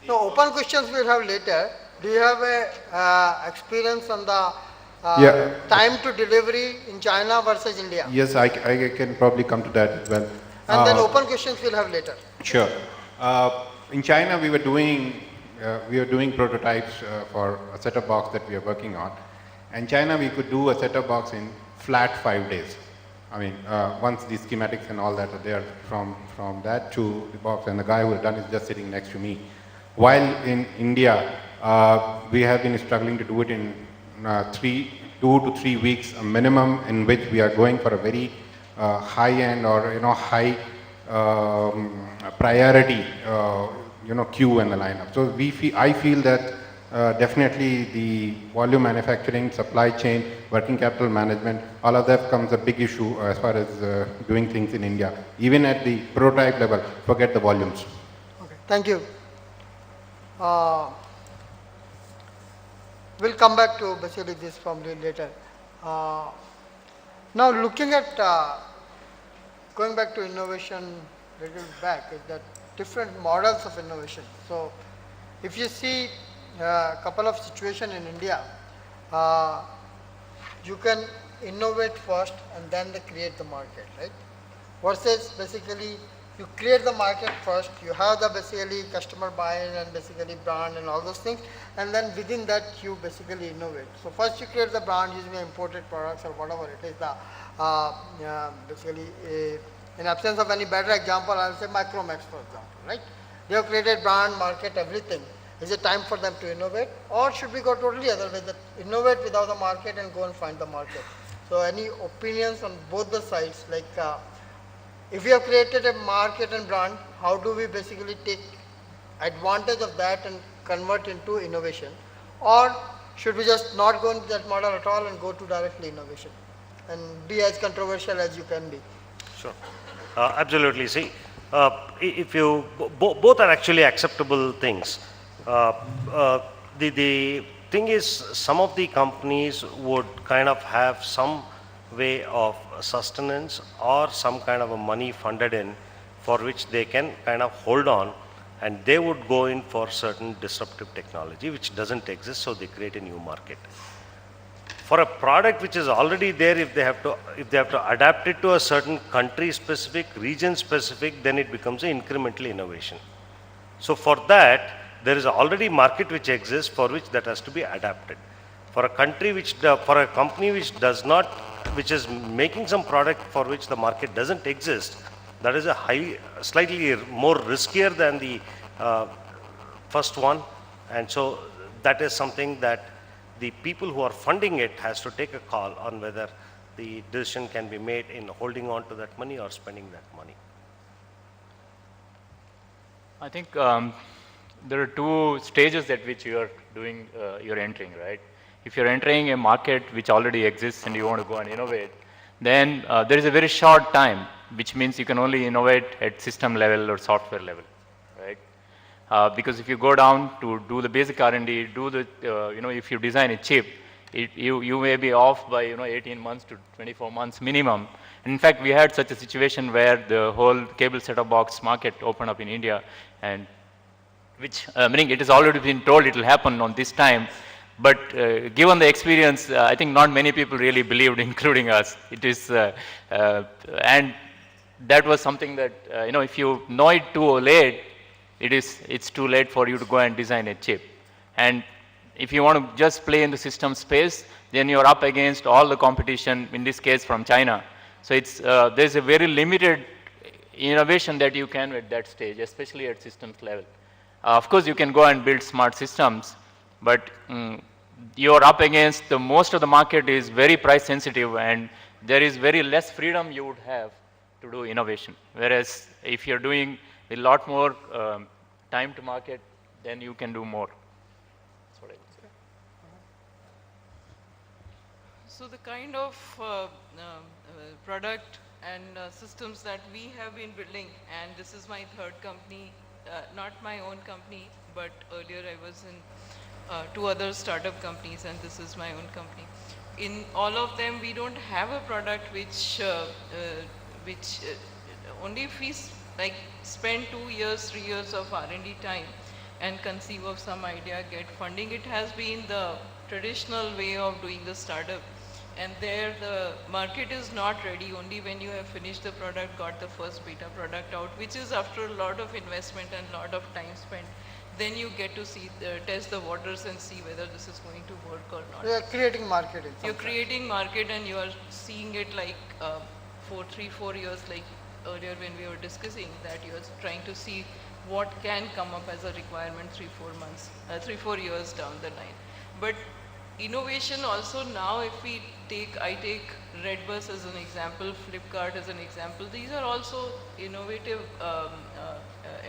No, open questions we'll have later. Do you have a experience on the Yeah. time to delivery in China versus India? Yes, I can probably come to that as well. And then open questions we'll have later. Sure. In China, we were doing prototypes for a set-top box that we are working on. In China, we could do a set-top box in flat 5 days. I mean, once the schematics and all that are there, from that to the box, and the guy who had done is just sitting next to me. While in India, we have been struggling to do it in 2 to 3 weeks, a minimum, in which we are going for a very high-end or high priority queue in the lineup. So I feel that definitely the volume manufacturing, supply chain, working capital management, all of that becomes a big issue as far as doing things in India. Even at the prototype level, forget the volumes. Okay, thank you. We'll come back to basically this probably later. Now looking at going back to innovation little back is that different models of innovation. So if you see a couple of situations in India, you can innovate first and then they create the market, right? Versus basically you create the market first, you have the basically customer buy-in and basically brand and all those things, and then within that you basically innovate. So first you create the brand using the imported products or whatever it is, basically in absence of any better example, I'll say Micromax for example, right? They have created brand, market, everything. Is it time for them to innovate, or should we go totally other way, that innovate without the market and go and find the market? So any opinions on both the sides, like if we have created a market and brand, how do we basically take advantage of that and convert into innovation? Or should we just not go into that model at all and go to directly innovation and be as controversial as you can be? Sure. Absolutely. See, if you, both are actually acceptable things. The thing is, some of the companies would kind of have some way of sustenance or some kind of a money funded in for which they can kind of hold on, and they would go in for certain disruptive technology which doesn't exist, so they create a new market. For a product which is already there, if they have to adapt it to a certain country specific, region specific, then it becomes an incremental innovation. So for that, there is already market which exists for which that has to be adapted. For a country for a company which is making some product for which the market doesn't exist, that is slightly more riskier than the first one. And so that is something that the people who are funding it has to take a call on whether the decision can be made in holding on to that money or spending that money. I think there are two stages at which you're entering, right? If you're entering a market which already exists and you want to go and innovate, then there is a very short time, which means you can only innovate at system level or software level, right? Because if you go down to do the basic R&D, if you design a chip, you may be off by 18 months to 24 months minimum. And in fact, we had such a situation where the whole cable set-top box market opened up in India, and which meaning it has already been told it will happen on this time. But given the experience, I think not many people really believed, including us. It is, and that was something that if you know it too late, it's too late for you to go and design a chip. And if you want to just play in the system space, then you're up against all the competition, in this case from China. So it's there's a very limited innovation that you can at that stage, especially at systems level. Of course, you can go and build smart systems, but you're up against most of the market is very price sensitive, and there is very less freedom you would have to do innovation. Whereas if you're doing a lot more time to market, then you can do more. That's what I would say. So the kind of product and systems that we have been building, and this is my third company, not my own company, but earlier I was in 2 other startup companies, and this is my own company. In all of them, we don't have a product which only if we spend 2 years, 3 years of R&D time, and conceive of some idea, get funding. It has been the traditional way of doing the startup. And there the market is not ready only when you have finished the product, got the first beta product out, which is after a lot of investment and lot of time spent. Then you get to see, test the waters and see whether this is going to work or not. You are creating market. In some You're sense. creating market and you are seeing it like for 3-4 years, like earlier when we were discussing that you are trying to see what can come up as a requirement 3-4 months, 3-4 years down the line. But innovation also now, if we take, I take Redbus as an example, Flipkart as an example, these are also innovative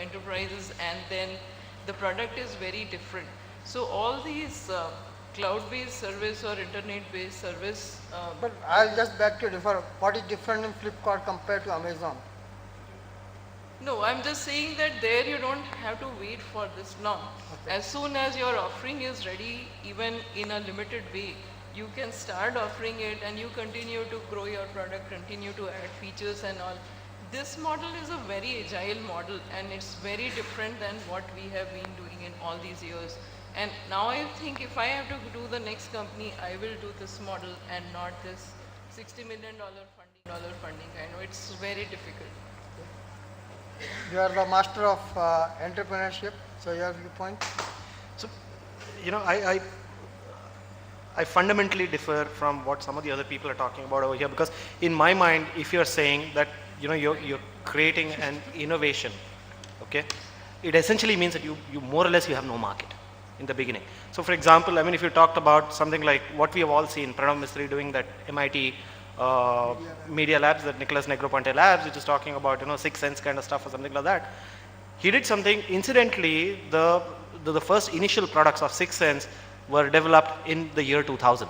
enterprises, and then the product is very different. So all these cloud-based service or internet-based service, But I'll just beg to differ. What is different in Flipkart compared to Amazon? no, I'm just saying that there you don't have to wait for this long. As soon as your offering is ready, even in a limited way, you can start offering it and you continue to grow your product, continue to add features and all. This model is a very agile model and it's very different than what we have been doing in all these years. And now I think if I have to do the next company, I will do this model and not this $60 million funding. I know it's very difficult. You are the master of entrepreneurship. So your viewpoint? So, you know, I fundamentally differ from what some of the other people are talking about over here, because in my mind, if you're saying that, you know, you're creating an innovation, okay, it essentially means that you more or less you have no market in the beginning. So for example, I mean, if you talked about something like what we have all seen, Pranav Mistry doing that MIT Media Labs, that Nicholas Negroponte Labs, which is talking about, you know, 6 Sense kind of stuff or something like that. He did something, incidentally, the first initial products of 6 Sense were developed in the year 2000.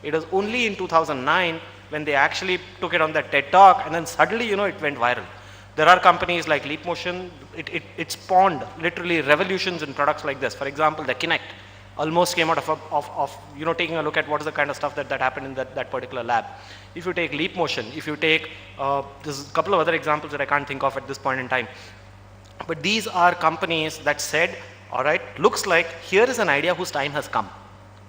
It was only in 2009 when they actually took it on that TED Talk, and then suddenly, you know, it went viral. There are companies like Leap Motion, it spawned literally revolutions in products like this. For example, the Kinect almost came out of you know, taking a look at what is the kind of stuff that happened in that particular lab. If you take Leap Motion, if you take, there's a couple of other examples that I can't think of at this point in time. But these are companies that said, all right, looks like here is an idea whose time has come.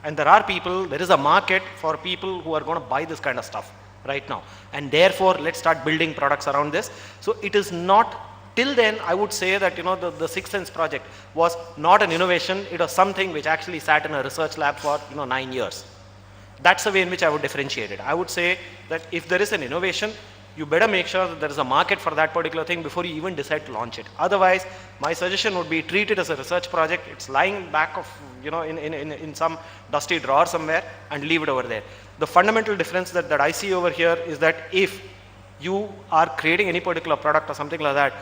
And there are people, there is a market for people who are going to buy this kind of stuff right now. And therefore, let's start building products around this. So it is not, till then, I would say that, you know, the 6 Sense project was not an innovation. It was something which actually sat in a research lab for, you know, 9 years. That's the way in which I would differentiate it. I would say that if there is an innovation, you better make sure that there is a market for that particular thing before you even decide to launch it. Otherwise, my suggestion would be treat it as a research project. It's lying back of, you know, in some dusty drawer somewhere, and leave it over there. The fundamental difference that I see over here is that if you are creating any particular product or something like that,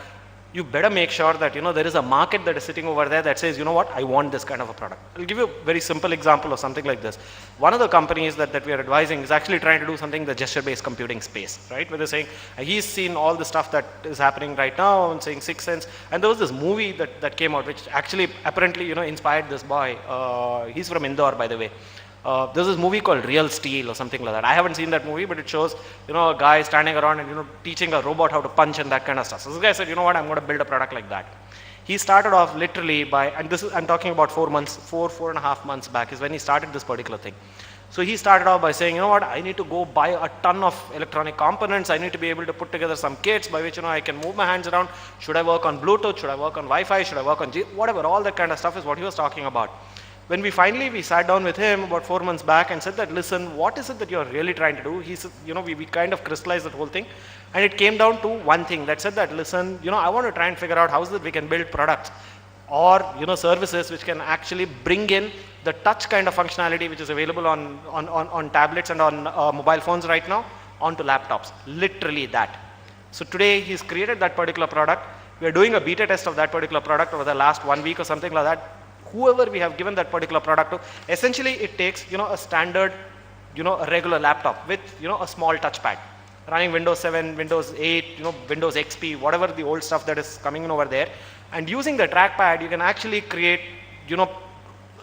you better make sure that, you know, there is a market that is sitting over there that says, you know what, I want this kind of a product. I'll give you a very simple example of something like this. One of the companies that we are advising is actually trying to do something in the gesture-based computing space, right? Where they're saying, he's seen all the stuff that is happening right now and saying 6 Sense. And there was this movie that came out, which actually apparently, you know, inspired this boy. He's from Indore, by the way. There's this movie called Real Steel or something like that. I haven't seen that movie, but it shows, you know, a guy standing around and, you know, teaching a robot how to punch and that kind of stuff. So this guy said, you know what, I'm going to build a product like that. He started off literally by, and this is, I'm talking about 4.5 months back is when he started this particular thing. So he started off by saying, you know what, I need to go buy a ton of electronic components. I need to be able to put together some kits by which, you know, I can move my hands around. Should I work on Bluetooth? Should I work on Wi-Fi? Should I work on whatever, all that kind of stuff is what he was talking about. When we sat down with him about 4 months back and said that, listen, what is it that you're really trying to do? He said, you know, we kind of crystallized that whole thing. And it came down to one thing that said that, listen, you know, I want to try and figure out how is it we can build products or, you know, services which can actually bring in the touch kind of functionality which is available on tablets and on mobile phones right now onto laptops. Literally that. So today he's created that particular product. We are doing a beta test of that particular product over the last 1 week or something like that. Whoever we have given that particular product to, essentially it takes, you know, a standard, you know, a regular laptop with, you know, a small touchpad running Windows 7, Windows 8, you know, Windows XP, whatever the old stuff that is coming in over there. And using the trackpad, you can actually create, you know,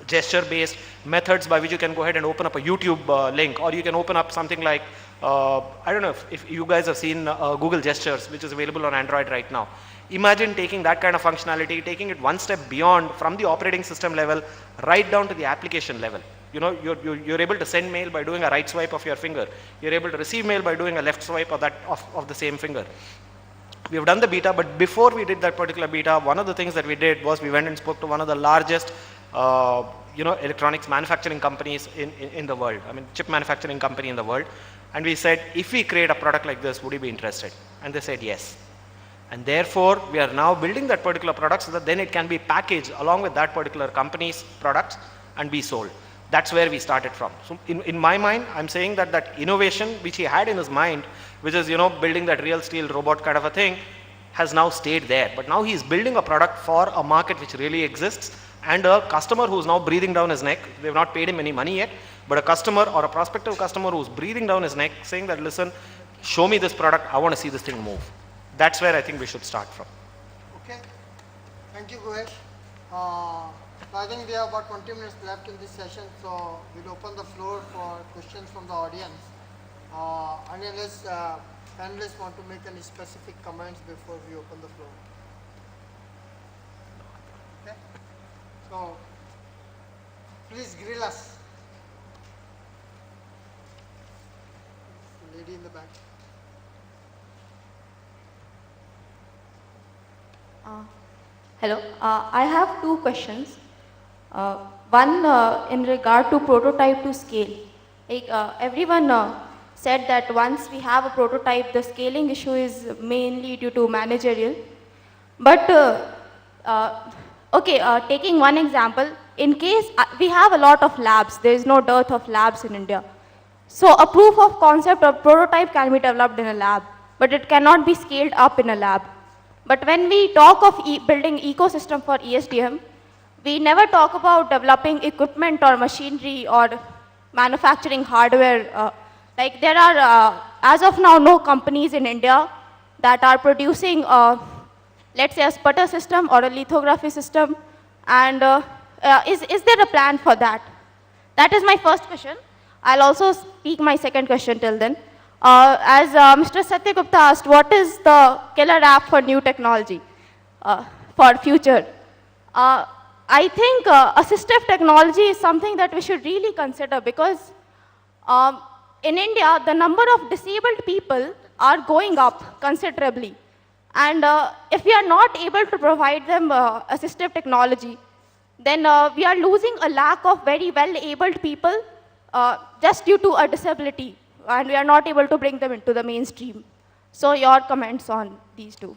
gesture-based methods by which you can go ahead and open up a YouTube link, or you can open up something like, I don't know if you guys have seen Google Gestures, which is available on Android right now. Imagine taking that kind of functionality, taking it one step beyond from the operating system level right down to the application level. You know, you're able to send mail by doing a right swipe of your finger. You're able to receive mail by doing a left swipe of of the same finger. We've done the beta, but before we did that particular beta, one of the things that we did was we went and spoke to one of the largest electronics manufacturing companies in the world. I mean, chip manufacturing company in the world. And we said, if we create a product like this, would you be interested? And they said yes. And therefore, we are now building that particular product so that then it can be packaged along with that particular company's products and be sold. That's where we started from. So in my mind, I'm saying that that innovation which he had in his mind, which is, building that real steel robot kind of a thing, has now stayed there. But now he's building a product for a market which really exists, and a customer who's now breathing down his neck. They've not paid him any money yet, but a customer or a prospective customer who's breathing down his neck saying that, listen, show me this product, I want to see this thing move. That's where I think we should start from. Okay. Thank you, Guhesh. I think we have about 20 minutes left in this session, so we'll open the floor for questions from the audience. Unless panelists want to make any specific comments before we open the floor. Okay. So, please grill us. Lady in the back. Hello, I have two questions. One in regard to prototype to scale. Like, everyone said that once we have a prototype, the scaling issue is mainly due to managerial. But taking one example, in case we have a lot of labs, there is no dearth of labs in India. So a proof of concept or prototype can be developed in a lab, but it cannot be scaled up in a lab. But when we talk of building ecosystem for ESDM, we never talk about developing equipment or machinery or manufacturing hardware. Like there are, as of now, no companies in India that are producing, let's say, a sputter system or a lithography system. And is there a plan for that? That is my first question. I'll also speak my second question till then. As Mr. Satya Gupta asked, what is the killer app for new technology for future? I think assistive technology is something that we should really consider, because in India, the number of disabled people are going up considerably. And if we are not able to provide them assistive technology, then we are losing a lack of very well-abled people just due to a disability, and we are not able to bring them into the mainstream. So your comments on these two.